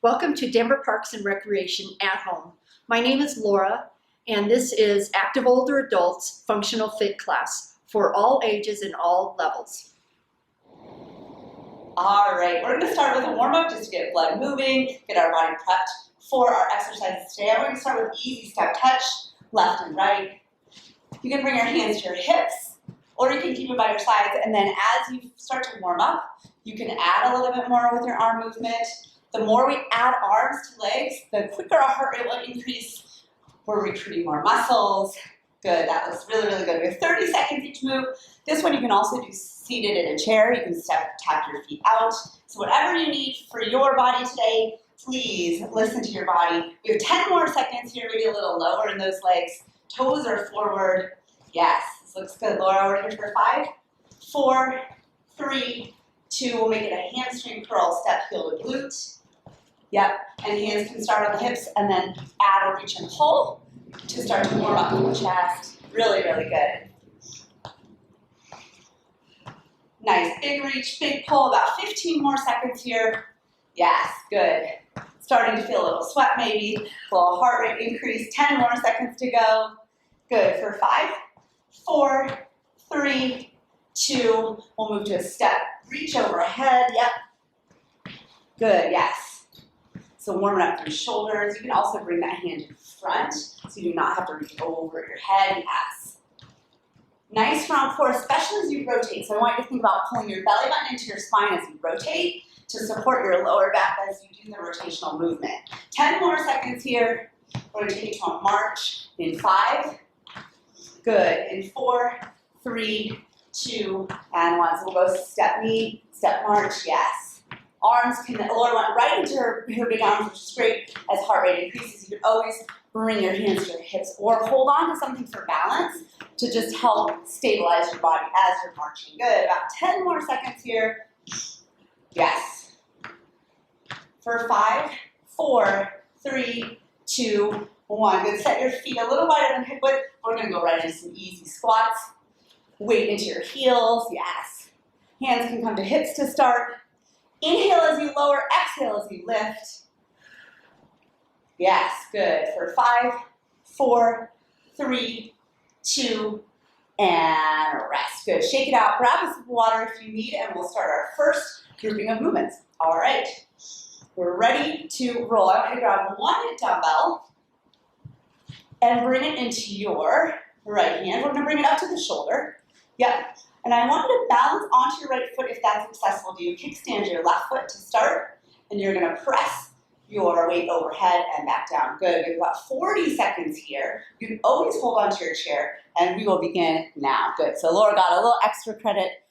Welcome to Denver Parks and Recreation at Home. My name is Laura, and this is Active Older Adults Functional Fit class for all ages and all levels. All right, we're going to start with a warm-up just to get blood moving, get our body prepped for our exercises today. We're going to start with easy step touch, left and right. You can bring your hands to your hips, or you can keep it by your sides, and then as you start to warm up, you can add a little bit more with your arm movement. The more we add arms to legs, the quicker our heart rate will increase. We're recruiting more muscles. Good, that looks really, really good. We have 30 seconds each move. This one you can also do seated in a chair. You can tap your feet out. So whatever you need for your body today, please listen to your body. We have 10 more seconds here, maybe a little lower in those legs. Toes are forward. Yes, this looks good. Laura, we're here for 5, 4, 3, 2. We'll make it a hamstring curl, step heel to glute. Yep, and hands can start on the hips and then add a reach and pull to start to warm up the chest. Really, really good. Nice, big reach, big pull, about 15 more seconds here. Yes, good. Starting to feel a little sweat maybe, a little heart rate increase, 10 more seconds to go. Good, for 5, 4, 3, 2, we'll move to a step, reach overhead, yep. Good, yes. So warming up through shoulders. You can also bring that hand in front so you do not have to reach over your head, yes. Nice round core, especially as you rotate. So I want you to think about pulling your belly button into your spine as you rotate to support your lower back as you do the rotational movement. 10 more seconds here. We're going to take you to a march in 5. Good. In 4, 3, 2, and 1. So we'll go step knee, step march, yes. Arms can, Laura went right into her big arms, which is great. As heart rate increases, you can always bring your hands to your hips or hold on to something for balance to just help stabilize your body as you're marching. Good. About 10 more seconds here. Yes. For 5, 4, 3, 2, 1. Good. Set your feet a little wider than hip width. We're going to go right into some easy squats. Weight into your heels. Yes. Hands can come to hips to start. Inhale as you lower, exhale as you lift. Yes, good. For 5, 4, 3, 2, and rest. Good. Shake it out. Grab a sip of water if you need, and we'll start our first grouping of movements. All right. We're ready to roll. I want you to grab one dumbbell and bring it into your right hand. We're going to bring it up to the shoulder. Yep. And I want you to balance onto your right foot if that's accessible to you. Kickstand your left foot to start, and you're going to press your weight overhead and back down. Good. We've got 40 seconds here. You can always hold onto your chair, and we will begin now. Good. So Laura got a little extra credit.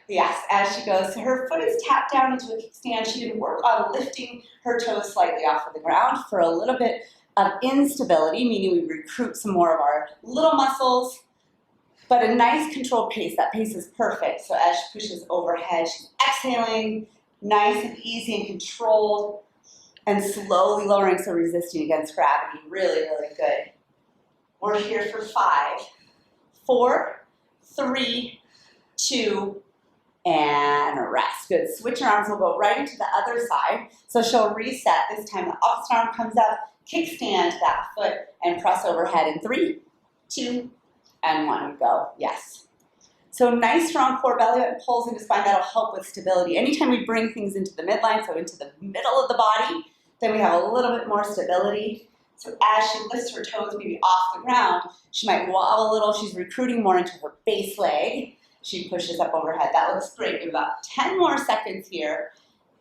Yes, as she goes. So her foot is tapped down into a kickstand. She can work on lifting her toes slightly off of the ground for a little bit of instability, meaning we recruit some more of our little muscles. But a nice controlled pace. That pace is perfect. So as she pushes overhead, she's exhaling, nice and easy and controlled, and slowly lowering, so resisting against gravity. Really, really good. We're here for 5, 4, 3, 2, and rest. Good. Switch your arms. We'll go right into the other side. So she'll reset. This time the opposite arm comes up, kickstand that foot, and press overhead in 3, 2, and 1, we go. Yes. So nice strong core, belly button pulls into spine. That'll help with stability. Anytime we bring things into the midline, so into the middle of the body, then we have a little bit more stability. So as she lifts her toes maybe off the ground, she might wobble a little. She's recruiting more into her base leg. She pushes up overhead. That looks great. We have about 10 more seconds here.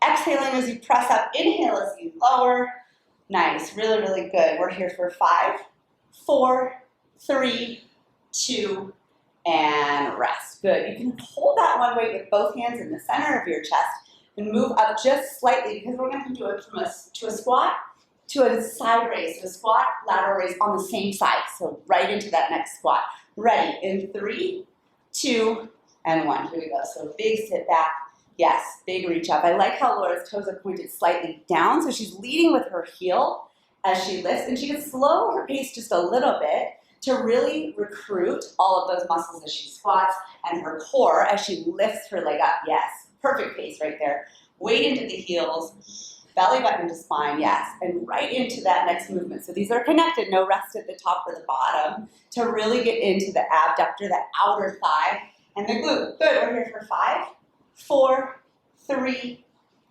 Exhaling as you press up. Inhale as you lower. Nice. Really, really good. We're here for 5, 4, 3, 2, and rest. Good. You can hold that one weight with both hands in the center of your chest and move up just slightly because we're going to do it from to a squat to a side raise. So a squat, lateral raise on the same side. So right into that next squat. Ready in 3, 2, and 1. Here we go. So big sit back. Yes, big reach up. I like how Laura's toes are pointed slightly down. So she's leading with her heel as she lifts, and she can slow her pace just a little bit to really recruit all of those muscles as she squats and her core as she lifts her leg up. Yes, perfect pace right there. Weight into the heels. Belly button to spine, yes. And right into that next movement. So these are connected, no rest at the top or the bottom, to really get into the abductor, that outer thigh, and the glute. Good, we're here for 5, 4, 3,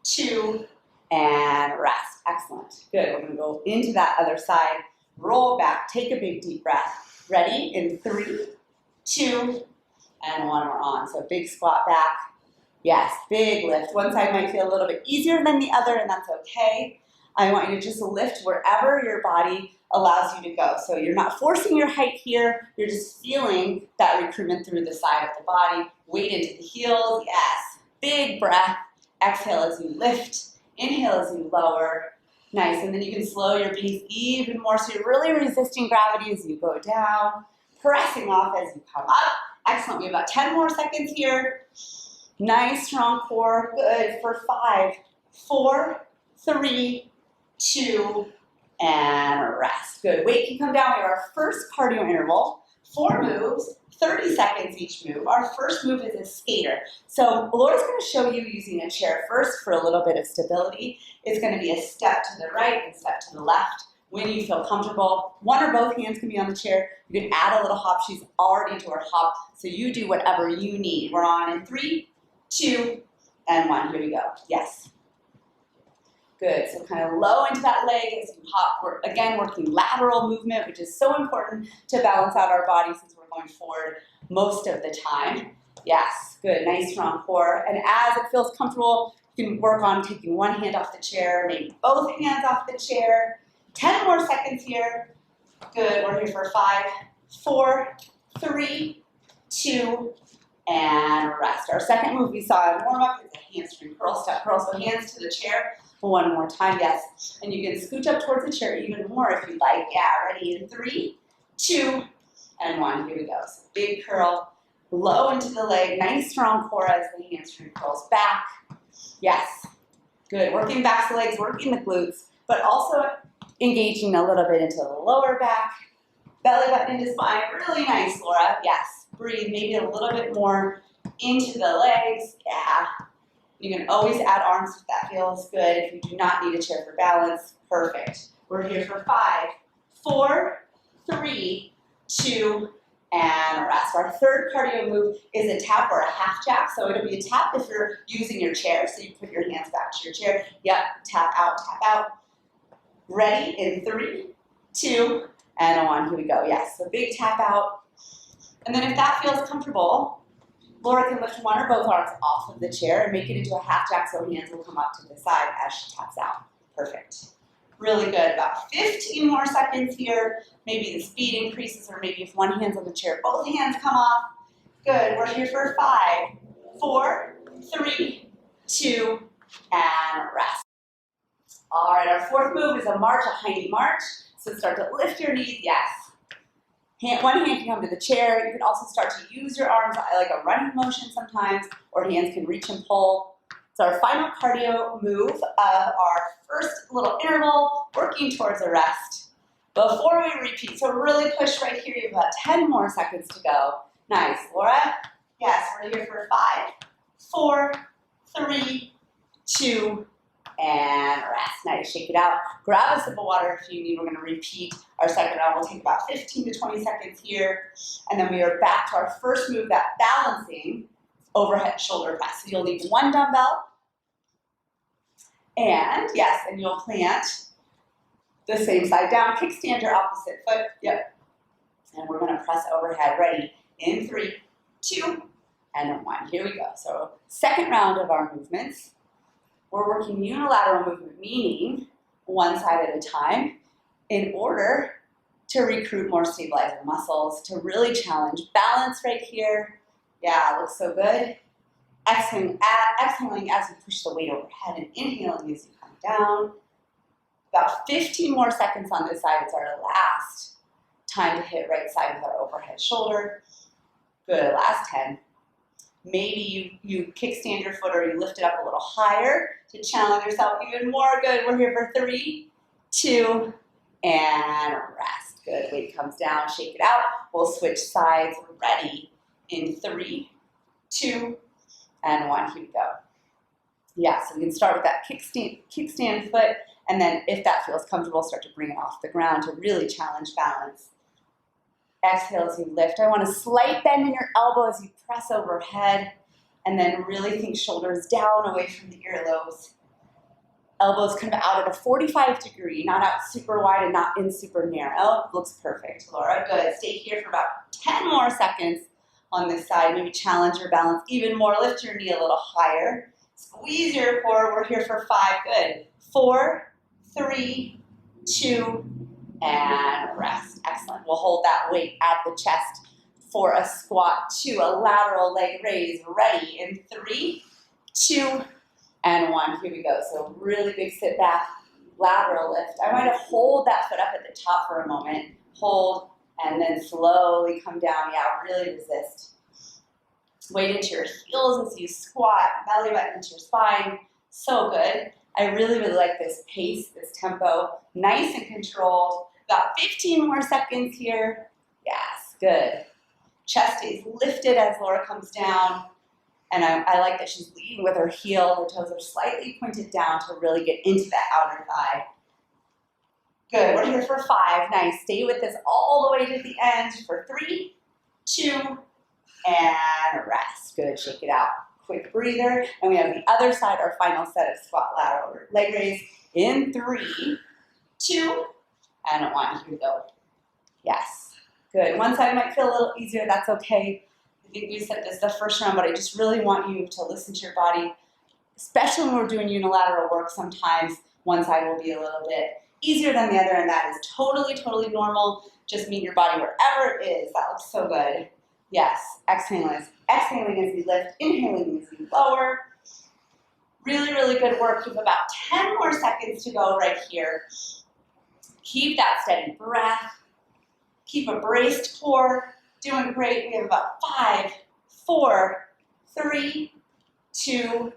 2, and rest. Excellent. Good, we're gonna go into that other side, roll back, take a big deep breath. Ready? In 3, 2, and 1, we're on. So big squat back. Yes, big lift. One side might feel a little bit easier than the other, and that's okay. I want you to just lift wherever your body allows you to go. So you're not forcing your height here, you're just feeling that recruitment through the side of the body. Weight into the heels, yes. Big breath. Exhale as you lift. Inhale as you lower. Nice, and then you can slow your pace even more, so you're really resisting gravity as you go down, pressing off as you come up. Excellent, we have about 10 more seconds here. Nice, strong core, good, for 5, 4, 3, 2, and rest. Good, weight can come down. We have our first cardio interval, 4 moves, 30 seconds each move. Our first move is a skater. So Laura's gonna show you using a chair first for a little bit of stability. It's gonna be a step to the right and step to the left. When you feel comfortable, one or both hands can be on the chair. You can add a little hop. She's already into her hop, so you do whatever you need. We're on in 3, 2, and 1. Here we go. Yes. Good. So kind of low into that leg as you hop. We're again working lateral movement, which is so important to balance out our body since we're going forward most of the time. Yes. Good. Nice strong core. And as it feels comfortable, you can work on taking one hand off the chair, maybe both hands off the chair. 10 more seconds here. Good. We're here for 5, 4, 3, 2, and rest. Our second move we saw in warm-up is a hamstring curl, step curl. So hands to the chair. One more time, yes. And you can scooch up towards the chair even more if you'd like. Yeah, ready in 3, 2, and 1. Here we go. So big curl, low into the leg, nice strong core as the hamstring curls back. Yes. Good. Working back to the legs, working the glutes, but also engaging a little bit into the lower back. Belly button into spine. Really nice, Laura. Yes. Breathe maybe a little bit more into the legs. Yeah. You can always add arms if that feels good. If you do not need a chair for balance, perfect. We're here for 5, 4, 3, 2, and rest. Our third cardio move is a tap or a half jack. So it'll be a tap if you're using your chair. So you put your hands back to your chair. Yep, tap out, tap out. Ready in 3, 2, and 1. Here we go. Yes, so big tap out. And then if that feels comfortable, Laura can lift one or both arms off of the chair and make it into a half jack so hands will come up to the side as she taps out. Perfect. Really good. About 15 more seconds here. Maybe the speed increases, or maybe if one hand's on the chair, both hands come off. Good. We're here for 5, 4, 3, 2, and rest. All right, our fourth move is a march, a high knee march. So start to lift your knees, yes. One hand can come to the chair. You can also start to use your arms like a running motion sometimes, or hands can reach and pull. It's our final cardio move of our first little interval, working towards a rest. Before we repeat, so really push right here. You have about 10 more seconds to go. Nice, Laura. Yes, we're here for 5, 4, 3, 2, and rest. Nice, shake it out. Grab a sip of water if you need. We're gonna repeat our second round. We'll take about 15 to 20 seconds here. And then we are back to our first move, that balancing overhead shoulder press. So you'll need one dumbbell. And yes, and you'll plant the same side down. Kickstand your opposite foot. Yep. And we're gonna press overhead. Ready? In 3, 2, and 1. Here we go. So second round of our movements. We're working unilateral movement, meaning one side at a time, in order to recruit more stabilizer muscles, to really challenge balance right here. Yeah, it looks so good. Exhaling as you push the weight overhead and inhaling as you come down. About 15 more seconds on this side. It's our last time to hit right side with our overhead shoulder. Good, last 10. Maybe you kickstand your foot or you lift it up a little higher to challenge yourself even more. Good, we're here for 3, 2, and rest. Good, weight comes down, shake it out. We'll switch sides. Ready in 3, 2, and 1. Here we go. Yeah, so we can start with that kickstand foot, and then if that feels comfortable, start to bring it off the ground to really challenge balance. Exhale as you lift. I want a slight bend in your elbow as you press overhead, and then really think shoulders down away from the earlobes. Elbows kind of out at a 45 degree, not out super wide and not in super narrow. Looks perfect, Laura. Good. Stay here for about 10 more seconds on this side. Maybe challenge your balance even more. Lift your knee a little higher. Squeeze your core. We're here for 5. Good. 4, 3, 2, and rest. Excellent. We'll hold that weight at the chest for a squat 2, a lateral leg raise. Ready in 3, 2, and 1. Here we go. So really big sit back, lateral lift. I want to hold that foot up at the top for a moment. Hold, and then slowly come down. Yeah, really resist. Weight into your heels as you squat, belly button into your spine. So good. I really, really like this pace, this tempo. Nice and controlled. About 15 more seconds here. Yes, good. Chest stays lifted as Laura comes down. And I like that she's leading with her heel. Her toes are slightly pointed down to really get into that outer thigh. Good. We're here for 5. Nice. Stay with this all the way to the end for 3, 2, and rest. Good. Shake it out. Quick breather. And we have the other side, our final set of squat lateral leg raise in 3, 2, and 1. Here we go. Yes. Good. One side might feel a little easier. That's okay. I think we said this the first round, but I just really want you to listen to your body, especially when we're doing unilateral work. Sometimes one side will be a little bit easier than the other, and that is totally, totally normal. Just meet your body wherever it is. That looks so good. Yes. Exhaling as you lift, inhaling as you lower. Really, really good work. You have about 10 more seconds to go right here. Keep that steady breath. Keep a braced core. Doing great. We have about 5, 4, 3, 2,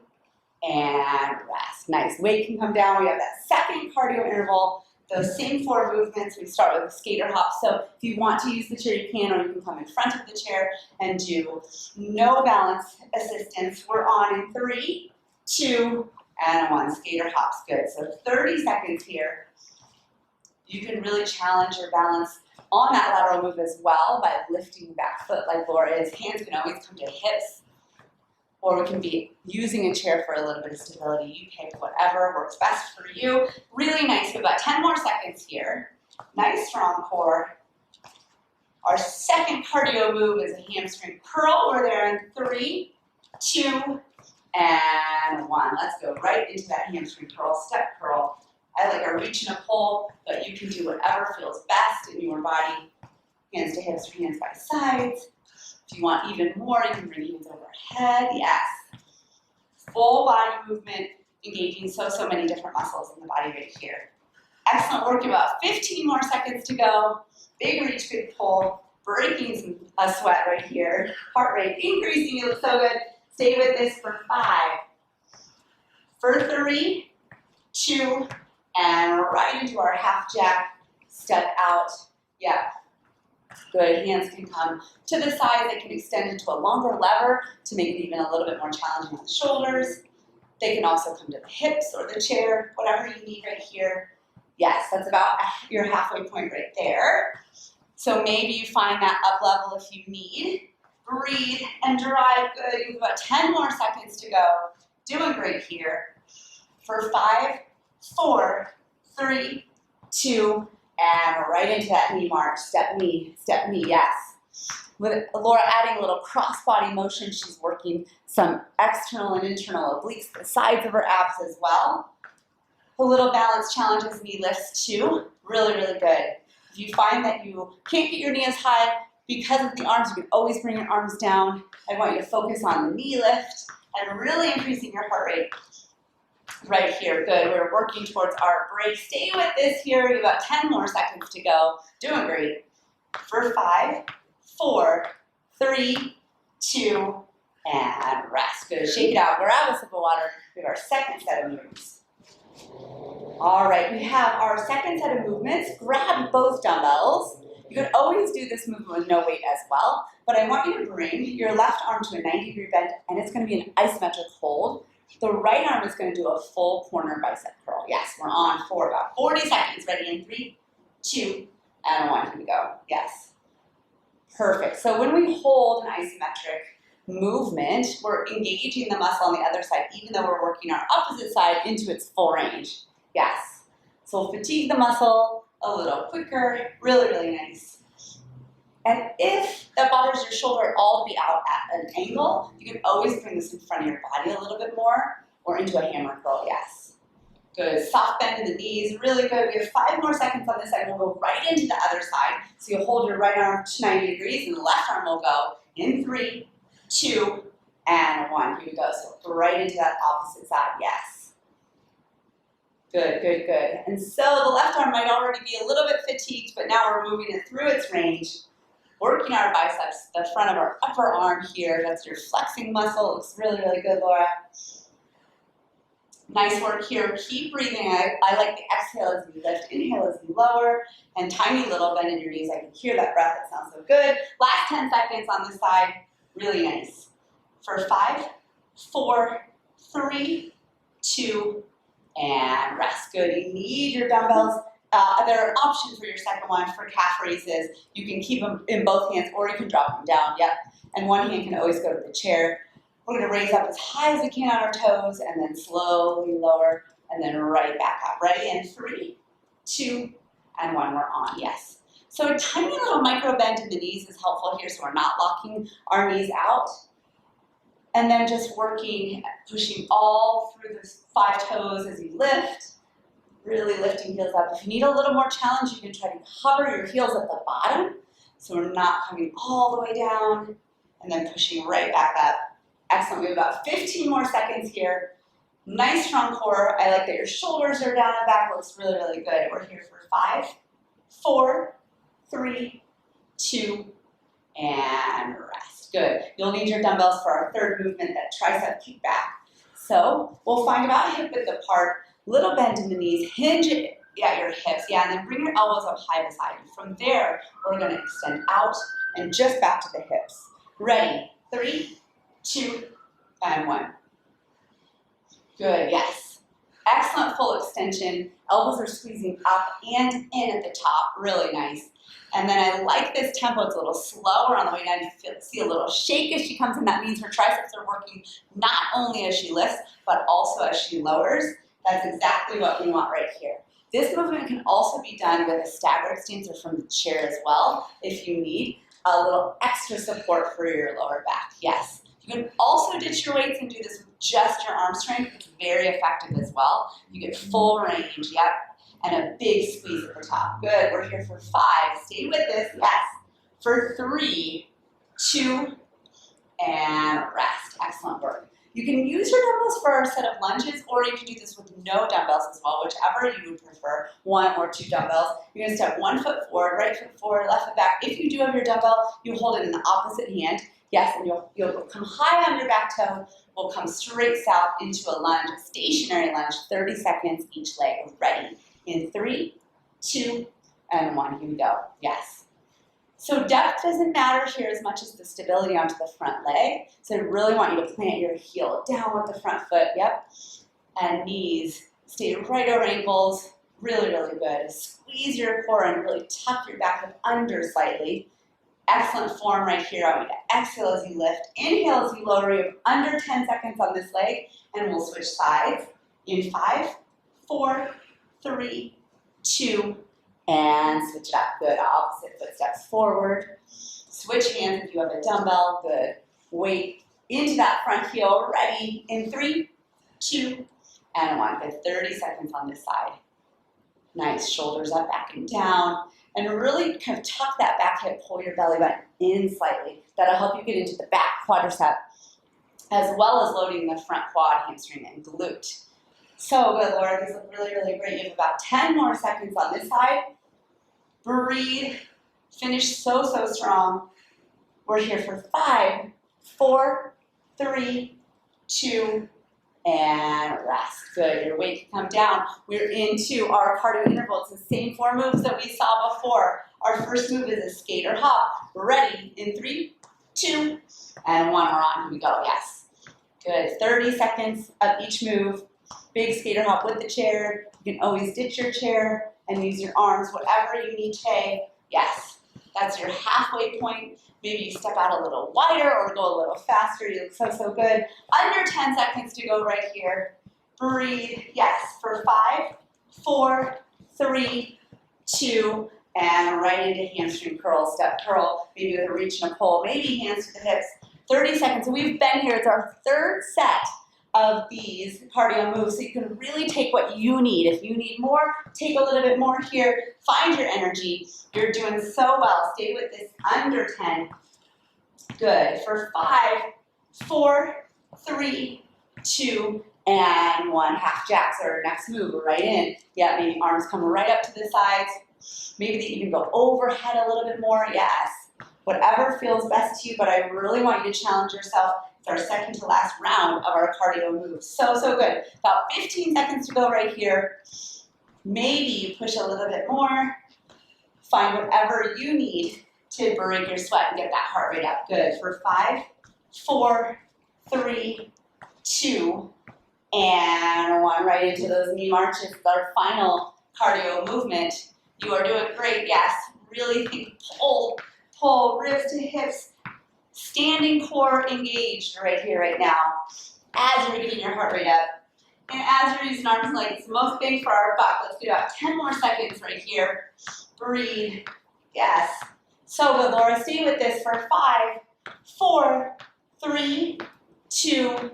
and rest. Nice. Weight can come down. We have that second cardio interval. Those same 4 movements. We start with a skater hop. So if you want to use the chair, you can, or you can come in front of the chair and do no balance assistance. We're on in 3, 2, and 1. Skater hops. Good. So 30 seconds here. You can really challenge your balance on that lateral move as well by lifting the back foot like Laura is. Hands can always come to hips, or we can be using a chair for a little bit of stability. You pick whatever works best for you. Really nice. We've got 10 more seconds here. Nice strong core. Our second cardio move is a hamstring curl. We're there in 3, 2, and 1. Let's go right into that hamstring curl, step curl. I like a reach and a pull, but you can do whatever feels best in your body. Hands to hips or hands by sides. If you want even more, you can bring hands overhead. Yes. Full body movement, engaging so many different muscles in the body right here. Excellent work. About 15 more seconds to go. Big reach, big pull. Breaking a sweat right here. Heart rate increasing. You look so good. Stay with this for 5, for 3, 2, and right into our half jack, step out. Yeah, good. Hands can come to the side. They can extend into a longer lever to make it even a little bit more challenging on the shoulders. They can also come to the hips or the chair, whatever you need right here. Yes, that's about your halfway point right there. So maybe you find that up level if you need. Breathe and drive. Good. You have about 10 more seconds to go. Doing great here. For 5, 4, 3, 2, and right into that knee march. Step knee, yes. With Laura adding a little cross-body motion, she's working some external and internal obliques, the sides of her abs as well. A little balance challenges knee lifts too. Really, really good. If you find that you can't get your knee as high because of the arms, you can always bring your arms down. I want you to focus on the knee lift and really increasing your heart rate. Right here, good. We're working towards our break. Stay with this here. You've got 10 more seconds to go. Doing great. For 5, 4, 3, 2, and rest. Good. Shake it out. Grab a sip of water. We have our second set of moves. All right, we have our second set of movements. Grab both dumbbells. You could always do this movement with no weight as well, but I want you to bring your left arm to a 90-degree bend, and it's going to be an isometric hold. The right arm is going to do a full corner bicep curl. Yes, we're on for about 40 seconds. Ready in 3, 2, and 1. Here we go. Yes. Perfect. So when we hold an isometric movement, we're engaging the muscle on the other side, even though we're working our opposite side into its full range. Yes. So we'll fatigue the muscle a little quicker. Really, really nice. And if that bothers your shoulder at all to be out at an angle, you can always bring this in front of your body a little bit more or into a hammer curl, yes. Good, soft bend in the knees, really good. We have 5 more seconds on this side. We'll go right into the other side. So you'll hold your right arm to 90 degrees and the left arm will go in 3, 2, and 1. Here we go, so right into that opposite side, yes. Good, good, good. And so the left arm might already be a little bit fatigued, but now we're moving it through its range. Working our biceps, the front of our upper arm here. That's your flexing muscle. It looks really, really good, Laura. Nice work here. Keep breathing. I like the exhale as you lift, inhale as you lower, and tiny little bend in your knees. I can hear that breath. It sounds so good. Last 10 seconds on this side. Really nice. For 5, 4, 3, 2, and rest. Good. You need your dumbbells. They're an option for your second one for calf raises. You can keep them in both hands or you can drop them down. Yep. And one hand can always go to the chair. We're going to raise up as high as we can on our toes and then slowly lower and then right back up. Ready? In 3, 2, and 1. We're on. Yes. So a tiny little micro bend in the knees is helpful here so we're not locking our knees out. And then just working, pushing all through the 5 toes as you lift. Really lifting heels up. If you need a little more challenge, you can try to hover your heels at the bottom so we're not coming all the way down and then pushing right back up. Excellent. We have about 15 more seconds here. Nice strong core. I like that your shoulders are down and back. Looks really, really good. We're here for 5, 4, 3, 2, and rest. Good. You'll need your dumbbells for our third movement, that tricep kickback. So we'll find about hip width apart. Little bend in the knees, hinge at your hips, yeah, and then bring your elbows up high beside you. From there, we're going to extend out and just back to the hips. Ready? 3, 2, and 1. Good, yes. Excellent full extension. Elbows are squeezing up and in at the top. Really nice. And then I like this tempo. It's a little slower on the way down. You see a little shake as she comes in. That means her triceps are working not only as she lifts, but also as she lowers. That's exactly what we want right here. This movement can also be done with a staggered stance or from the chair as well if you need a little extra support for your lower back. Yes. You can also ditch your weights and do this with just your arm strength. It's very effective as well. You get full range, yep, and a big squeeze at the top. Good, we're here for 5. Stay with this, yes. For 3, 2, and rest. Excellent work. You can use your dumbbells for our set of lunges, or you can do this with no dumbbells as well, whichever you would prefer, 1 or 2 dumbbells. You're going to step 1 foot forward, right foot forward, left foot back. If you do have your dumbbell, you hold it in the opposite hand. Yes, and you'll come high on your back toe. We'll come straight south into a lunge, a stationary lunge, 30 seconds each leg. Ready? In 3, 2, and 1. Here we go. Yes. So depth doesn't matter here as much as the stability onto the front leg. So I really want you to plant your heel down with the front foot, yep. And knees, stay right over ankles, really, really good. Squeeze your core and really tuck your back hip under slightly. Excellent form right here. I want you to exhale as you lift, inhale as you lower. You have under 10 seconds on this leg, and we'll switch sides in 5, 4, 3, 2, and switch it up. Good. Opposite footsteps forward. Switch hands if you have a dumbbell. Good. Weight into that front heel. Ready? In 3, 2, and 1. Good. 30 seconds on this side. Nice. Shoulders up, back and down. And really kind of tuck that back hip, pull your belly button in slightly. That'll help you get into the back quadricep, as well as loading the front quad, hamstring, and glute. So good, Laura. These look really, really great. You have about 10 more seconds on this side. Breathe. Finish so, so strong. We're here for 5, 4, 3, 2, and rest. Good. Your weight can come down. We're into our cardio interval. It's the same 4 moves that we saw before. Our first move is a skater hop. Ready? In 3, 2, and 1. We're on. Here we go. Yes. Good, 30 seconds of each move. Big skater hop with the chair. You can always ditch your chair and use your arms, whatever you need today. Yes, that's your halfway point. Maybe you step out a little wider or go a little faster. You look so, so good. Under 10 seconds to go right here. Breathe, yes, for 5, 4, 3, 2, and right into hamstring curl, step curl, maybe with a reach and a pull, maybe hands to the hips. 30 seconds. So we've been here. It's our third set of these cardio moves. So you can really take what you need. If you need more, take a little bit more here. Find your energy. You're doing so well. Stay with this under 10. Good. For 5, 4, 3, 2, and 1. Half jacks are our next move. Right in. Yeah, maybe arms come right up to the sides. Maybe they even go overhead a little bit more. Yes. Whatever feels best to you, but I really want you to challenge yourself. It's our second to last round of our cardio moves. So, so good. About 15 seconds to go right here. Maybe you push a little bit more. Find whatever you need to break your sweat and get that heart rate up. Good. For 5, 4, 3, 2, and 1. Right into those knee marches. Our final cardio movement. You are doing great. Yes. Really think pull, ribs to hips, standing core engaged right here, right now, as you're getting your heart rate up. And as you're using arms and legs, most bang for our buck. Let's do about 10 more seconds right here. Breathe. Yes. So good, Laura. Stay with this for 5, 4, 3, 2,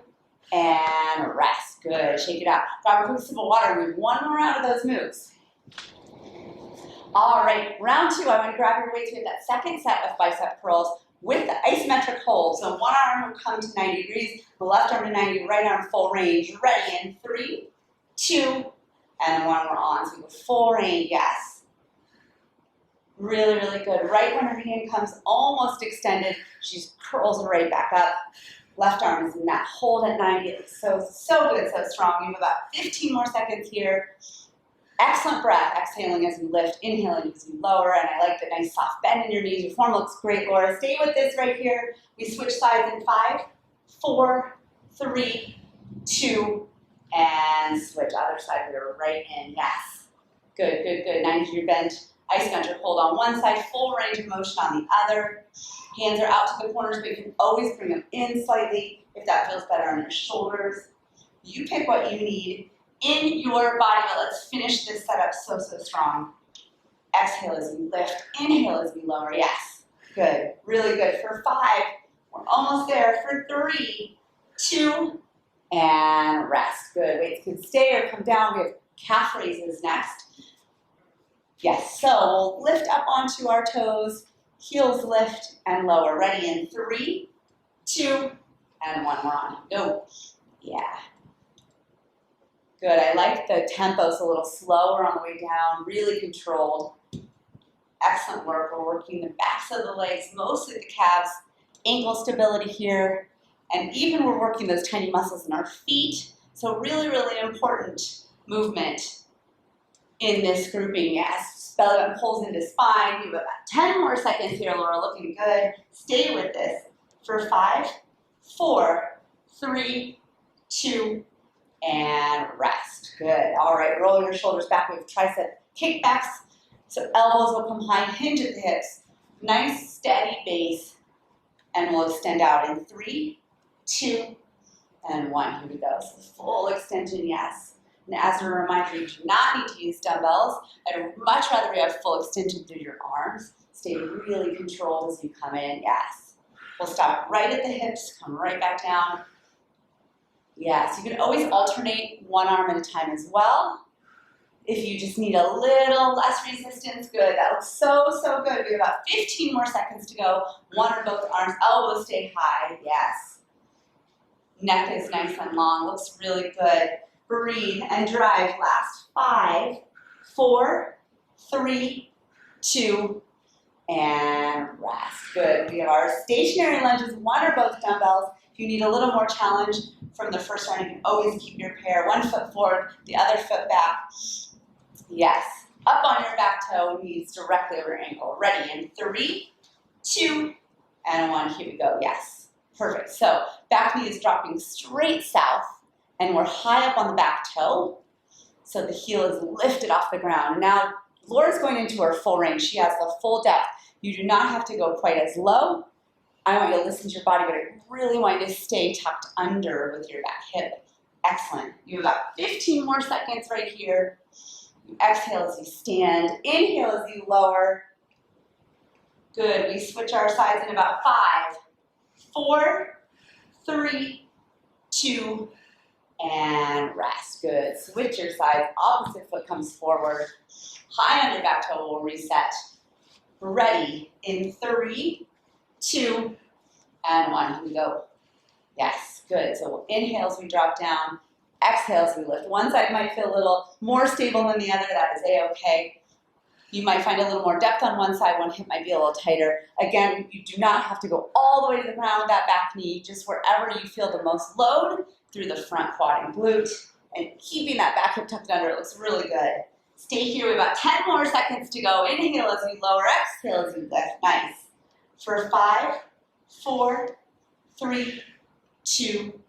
and rest. Good. Shake it out. Grab a quick sip of water. We have one more round of those moves. All right, round 2, I want to grab your weights. We have that second set of bicep curls with the isometric hold. So one arm will come to 90 degrees, the left arm to 90, right arm full range. Ready in 3, 2, and 1 we're on. So we go full range, yes. Really, really good. Right when her hand comes almost extended, she curls right back up. Left arm is in that hold at 90. It looks so, so good, so strong. You have about 15 more seconds here. Excellent breath, exhaling as you lift, inhaling as you lower, and I like the nice soft bend in your knees. Your form looks great, Laura. Stay with this right here. We switch sides in 5, 4, 3, 2, and switch. Other side, we're right in, yes. Good, good, good. 90 degree bend, isometric hold on one side, full range of motion on the other. Hands are out to the corners, but you can always bring them in slightly if that feels better on your shoulders. You pick what you need in your body, but let's finish this setup so, so strong. Exhale as we lift, inhale as we lower, yes. Good, really good. For 5, we're almost there. For 3, 2, and rest. Good, weights can stay or come down. We have calf raises next. Yes, so we'll lift up onto our toes, heels lift and lower. Ready in 3, 2, and 1 more on. Go. Yeah. Good, I like the tempo, so a little slower on the way down, really controlled. Excellent work. We're working the backs of the legs, mostly the calves, ankle stability here, and even we're working those tiny muscles in our feet. So really, really important movement in this grouping. Yes, belly button pulls into spine. You have about 10 more seconds here, Laura, looking good. Stay with this for 5, 4, 3, 2, and rest. Good. All right, roll your shoulders back. We have tricep kickbacks. So elbows will come high, hinge at the hips. Nice steady base. And we'll extend out in 3, 2, and 1. Here we go. So full extension, yes. And as a reminder, you do not need to use dumbbells. I'd much rather you have full extension through your arms. Stay really controlled as you come in, yes. We'll stop right at the hips, come right back down. Yes, you can always alternate one arm at a time as well. If you just need a little less resistance, good. That looks so, so good. We have about 15 more seconds to go. One or both arms, elbows stay high, yes. Neck is nice and long, looks really good. Breathe and drive. Last 5, 4, 3, 2, and rest. Good. We have our stationary lunges, one or both dumbbells. If you need a little more challenge from the first round, you can always keep your pair. One foot forward, the other foot back. Yes. Up on your back toe, knees directly over your ankle. Ready in 3, 2, and 1. Here we go. Yes. Perfect. So back knee is dropping straight south, and we're high up on the back toe. So the heel is lifted off the ground. Now, Laura's going into her full range. She has the full depth. You do not have to go quite as low. I want you to listen to your body, but I really want you to stay tucked under with your back hip. Excellent. You have about 15 more seconds right here. You exhale as you stand. Inhale as you lower. Good. We switch our sides in about 5, 4, 3, 2, and rest. Good. Switch your sides. Opposite foot comes forward. High under back toe will reset. Ready in 3, 2, and 1. Here we go. Yes, good. So we'll inhale as we drop down. Exhale as we lift. One side might feel a little more stable than the other. That is A-okay. You might find a little more depth on one side. One hip might be a little tighter. Again, you do not have to go all the way to the ground with that back knee. Just wherever you feel the most load through the front quad and glute. And keeping that back hip tucked under. It looks really good. Stay here. We have about 10 more seconds to go. Inhale as we lower. Exhale as we lift. Nice. For 5, 4, 3, 2,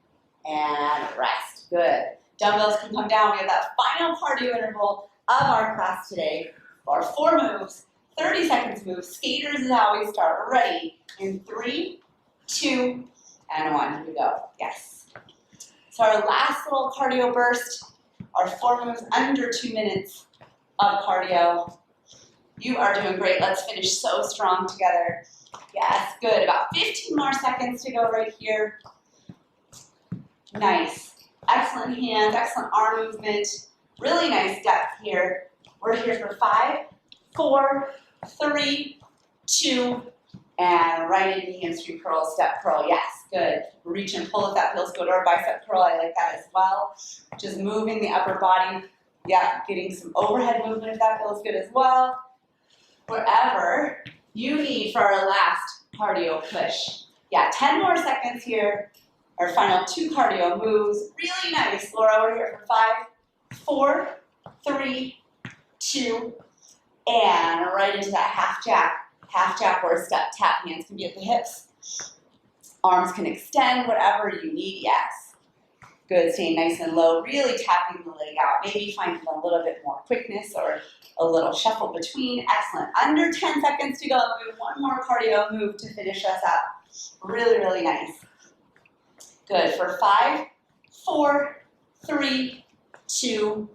and rest. Good. Dumbbells can come down. We have that final cardio interval of our class today. Our 4 moves, 30 seconds move. Skaters is how we start. Ready in 3, 2, and 1. Here we go. Yes. So our last little cardio burst, our 4 moves under 2 minutes of cardio. You are doing great. Let's finish so strong together. Yes, good. About 15 more seconds to go right here. Nice. Excellent hands, excellent arm movement. Really nice depth here. We're here for 5, 4, 3, 2, and right into hamstring curl, step curl. Yes, good. Reach and pull if that feels good, or bicep curl. I like that as well. Just moving the upper body. Yeah, getting some overhead movement if that feels good as well. Wherever you need for our last cardio push. Yeah, 10 more seconds here. Our final 2 cardio moves. Really nice. Laura, we're here for 5, 4, 3, 2, and right into that half jack or step tap. Hands can be at the hips. Arms can extend, whatever you need, yes. Good, staying nice and low, really tapping the leg out. Maybe finding a little bit more quickness or a little shuffle between. Excellent. Under 10 seconds to go. We have 1 more cardio move to finish us up. Really, really nice. Good, for 5, 4, 3, 2,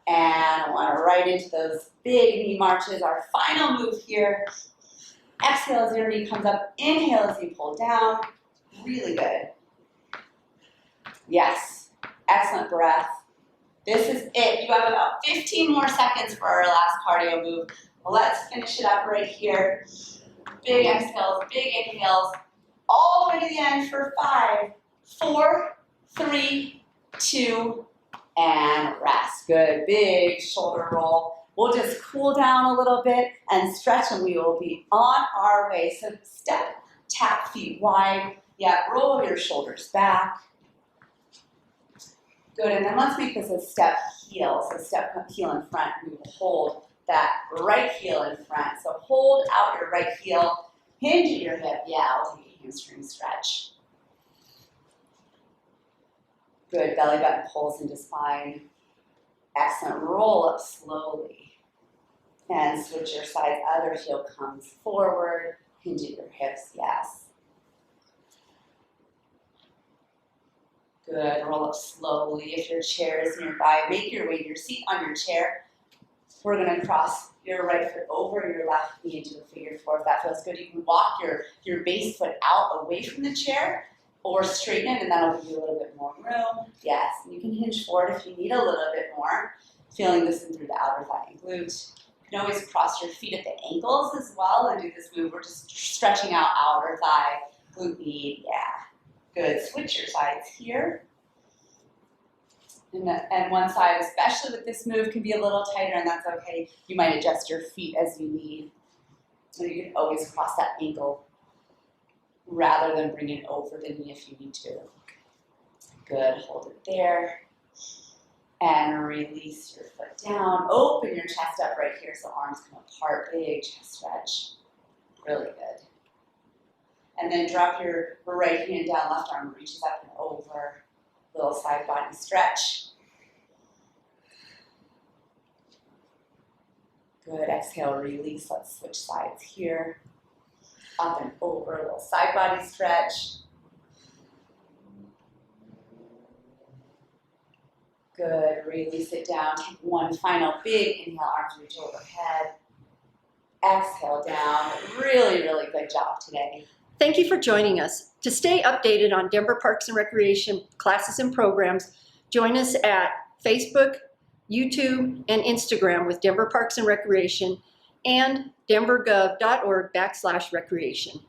and 1. Right into those big knee marches. Our final move here. Exhale as your knee comes up. Inhale as you pull down. Really good. Yes. Excellent breath. This is it. You have about 15 more seconds for our last cardio move. Let's finish it up right here. Big exhales, big inhales. All the way to the end for 5, 4, 3, 2, and rest. Good. Big shoulder roll. We'll just cool down a little bit and stretch, and we will be on our way. So step, tap, feet wide. Yeah, roll your shoulders back. Good, and then let's make this a step heel. So step heel in front. We will hold that right heel in front. So hold out your right heel. Hinge at your hip. Yeah, we'll take a hamstring stretch. Good, belly button pulls into spine. Excellent, roll up slowly. And switch your sides, other heel comes forward. Hinge at your hips, yes. Good, roll up slowly. If your chair is nearby, make your way to your seat on your chair. We're gonna cross your right foot over your left knee into a figure 4. If that feels good, you can walk your base foot out away from the chair or straighten it, and that'll give you a little bit more room. Yes, and you can hinge forward if you need a little bit more. Feeling this in through the outer thigh and glute. You can always cross your feet at the ankles as well and do this move. We're just stretching out outer thigh, glute med, yeah. Good, switch your sides here. And one side, especially with this move, can be a little tighter, and that's okay. You might adjust your feet as you need. So you can always cross that ankle rather than bring it over the knee if you need to. Good, hold it there. And release your foot down. Open your chest up right here so arms come apart. Big chest stretch. Really good. And then drop your right hand down, left arm reaches up and over. Little side body stretch. Good, exhale, release. Let's switch sides here. Up and over, a little side body stretch. Good, release it down. Take one final big inhale, arms reach overhead. Exhale down. Really, really good job today. Thank you for joining us. To stay updated on Denver Parks and Recreation classes and programs, join us at Facebook, YouTube, and Instagram with Denver Parks and Recreation and denvergov.org/recreation.